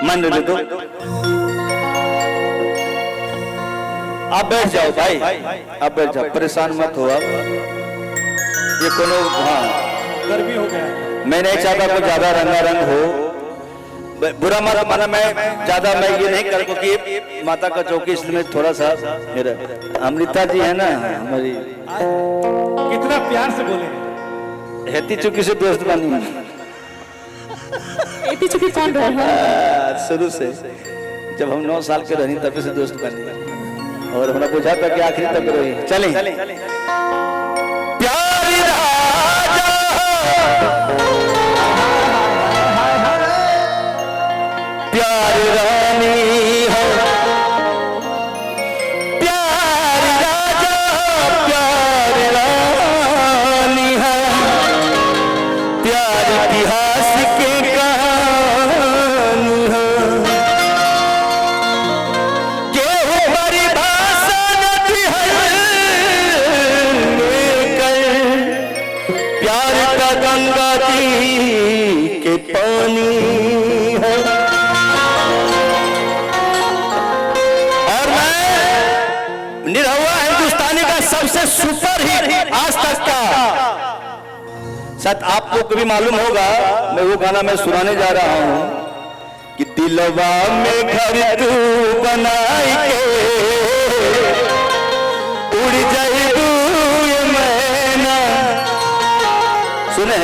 मान ले तो आप बैठ जाओ भाई, आप बैठ जाओ, परेशान मत हो आप। ये कोनो हाँ गर्मी हो गया। मैं नहीं चाहता कोई ज्यादा रंगारंग हो, बुरा मत माना। मैं ज्यादा मैं ये नहीं कर, क्योंकि माता का चौकी इसलिए थोड़ा सा मेरा अमृता जी है ना हमारी, कितना प्यार से बोले। हेती चुकी से दोस्त बनी, हेती चुकी कौन रहा? शुरू से जब हम 9 साल के रही तभी से दोस्त बनी, और हमें बुझा था कि आखिरी तक रही। चले प्यारी राजा प्यारी रानी हो, प्यारी राजा प्यारी रानी है, प्यार इतिहास के कहानी है। केहू परिभाषा नहीं है लेकर, प्यार का गंगा जी के पानी है। और मैं निरहुआ हिंदुस्तानी का सबसे सुपर हिट आज तक का, शायद आपको कभी मालूम होगा, मैं वो गाना मैं सुनाने जा रहा हूं कि दिलवा में घर तू बनाई के उड़ जाए तू ये मैना। सुने